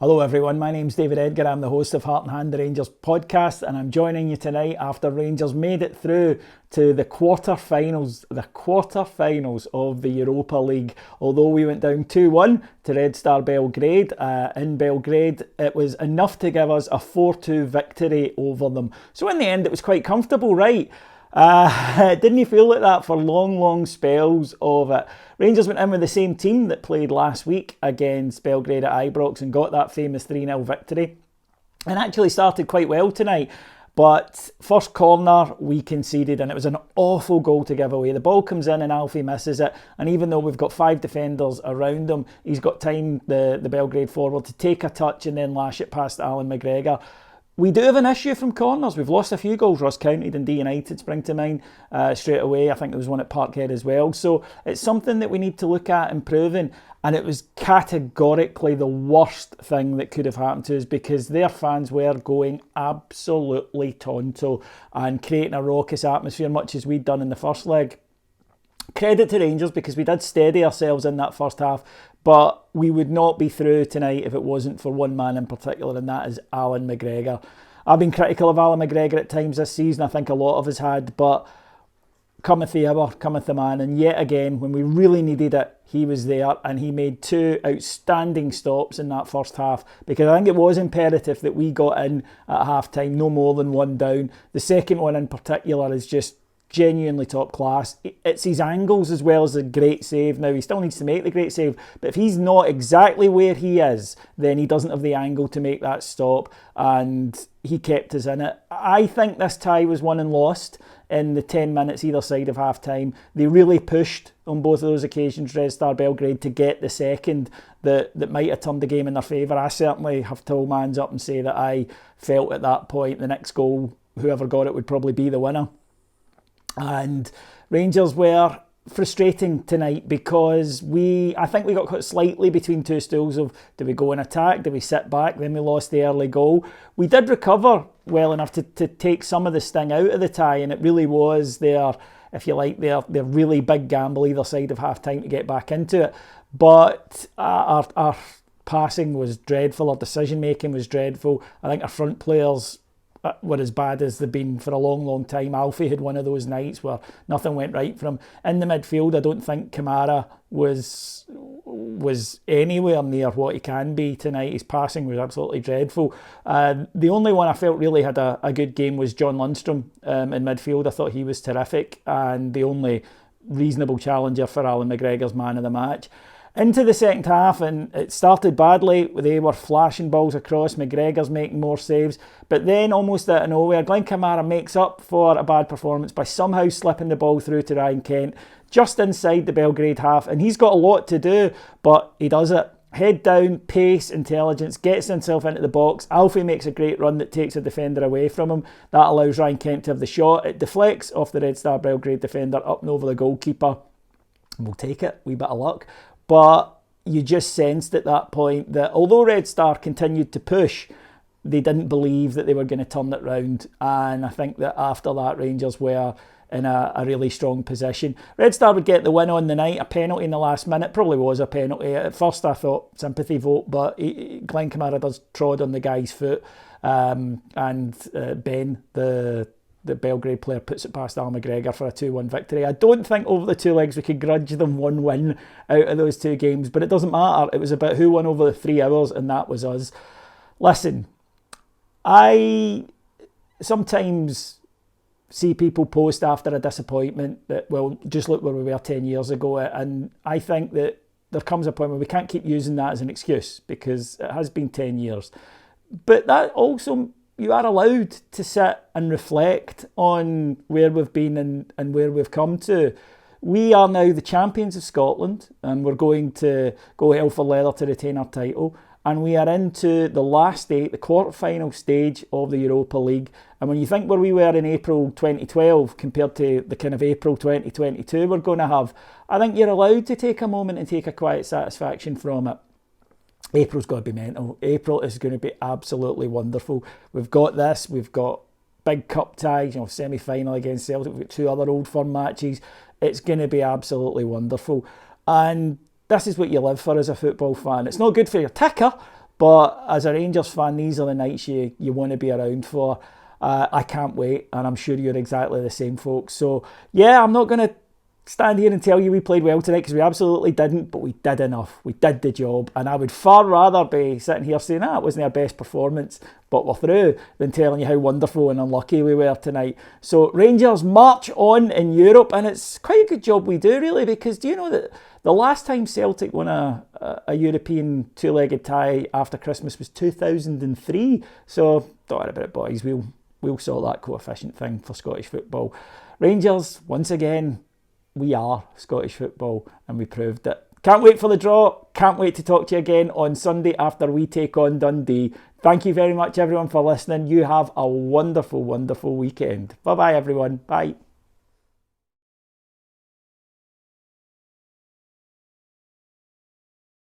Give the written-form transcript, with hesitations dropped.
Hello everyone, my name's David Edgar. I'm the host of Heart and Hand, the Rangers podcast, and I'm joining you tonight after Rangers made it through to the quarter-finals of the Europa League. Although we went down 2-1 to Red Star Belgrade in Belgrade, it was enough to give us a 4-2 victory over them. So in the end it was quite comfortable, right? Didn't you feel like that for long spells of it? Rangers went in with the same team that played last week against Belgrade at Ibrox and got that famous 3-0 victory, and actually started quite well tonight. But first corner we conceded, and it was an awful goal to give away. The ball comes in and Alfie misses it, and even though we've got 5 defenders around him, he's got time, the Belgrade forward, to take a touch and then lash it past Alan McGregor. We do have an issue from corners. We've lost a few goals. Ross County, Dundee United spring to mind straight away. I think there was one at Parkhead as well. So it's something that we need to look at improving. And it was categorically the worst thing that could have happened to us, because their fans were going absolutely tonto and creating a raucous atmosphere, much as we'd done in the first leg. Credit to Rangers, because we did steady ourselves in that first half, but we would not be through tonight if it wasn't for one man in particular, and that is Alan McGregor. I've been critical of Alan McGregor at times this season. I think a lot of us had, but cometh the hour, cometh the man, and yet again, when we really needed it, he was there, and he made 2 outstanding stops in that first half, because I think it was imperative that we got in at half-time, no more than one down. The second one in particular is just genuinely top class. It's his angles as well as a great save. Now, he still needs to make the great save, but if he's not exactly where he is, then he doesn't have the angle to make that stop, and he kept us in it. I think this tie was won and lost in the 10 minutes either side of half-time. They really pushed on both of those occasions, Red Star Belgrade, to get the second that might have turned the game in their favour. I certainly have to hold my hands up and say that I felt at that point the next goal, whoever got it, would probably be the winner. And Rangers were frustrating tonight, because I think we got caught slightly between two stools of, do we go and attack, do we sit back? Then we lost the early goal. We did recover well enough to take some of the sting out of the tie, and it really was their really big gamble either side of half-time to get back into it. But our passing was dreadful, our decision-making was dreadful. I think our front players were as bad as they've been for a long time. Alfie had one of those nights where nothing went right for him. In the midfield, I don't think Kamara was anywhere near what he can be tonight. His passing was absolutely dreadful. The only one I felt really had a good game was John Lundstrom in midfield. I thought he was terrific, and the only reasonable challenger for Alan McGregor's man of the match. Into the second half, and it started badly. They were flashing balls across, McGregor's making more saves, but then almost out of nowhere, Glenn Kamara makes up for a bad performance by somehow slipping the ball through to Ryan Kent just inside the Belgrade half, and he's got a lot to do, but he does it. Head down, pace, intelligence, gets himself into the box. Alfie makes a great run that takes a defender away from him. That allows Ryan Kent to have the shot. It deflects off the Red Star Belgrade defender up and over the goalkeeper. We'll take it, wee bit of luck. But you just sensed at that point that although Red Star continued to push, they didn't believe that they were going to turn it round. And I think that after that, Rangers were in a really strong position. Red Star would get the win on the night. A penalty in the last minute probably was a penalty. At first I thought sympathy vote, but Glenn Kamara does trod on the guy's foot. And Ben, the Belgrade player, puts it past Al McGregor for a 2-1 victory. I don't think over the 2 legs we could grudge them one win out of those 2 games, but it doesn't matter. It was about who won over the 3 hours, and that was us. Listen, I sometimes see people post after a disappointment that, well, just look where we were 10 years ago, and I think that there comes a point where we can't keep using that as an excuse, because it has been 10 years. But that also, you are allowed to sit and reflect on where we've been and where we've come to. We are now the champions of Scotland, and we're going to go hell for leather to retain our title. And we are into the last 8, the quarter-final stage of the Europa League. And when you think where we were in April 2012 compared to the kind of April 2022 we're going to have, I think you're allowed to take a moment and take a quiet satisfaction from it. April's got to be mental. April is going to be absolutely wonderful. We've got this. We've got big cup ties, semi-final against Celtic. We've got 2 other Old Firm matches. It's going to be absolutely wonderful. And this is what you live for as a football fan. It's not good for your ticker, But as a Rangers fan, these are the nights you want to be around for. I can't wait, and I'm sure you're exactly the same, folks. So, yeah, I'm not going to stand here and tell you we played well tonight, because we absolutely didn't, but we did enough. We did the job, and I would far rather be sitting here saying, it wasn't our best performance, but we're through, than telling you how wonderful and unlucky we were tonight. So Rangers march on in Europe, and it's quite a good job we do, really, because do you know that the last time Celtic won a European two-legged tie after Christmas was 2003? So don't worry about it, boys. We'll sort that coefficient thing for Scottish football. Rangers, once again, we are Scottish football, and we proved it. Can't wait for the draw. Can't wait to talk to you again on Sunday after we take on Dundee. Thank you very much, everyone, for listening. You have a wonderful, wonderful weekend. Bye-bye, everyone. Bye.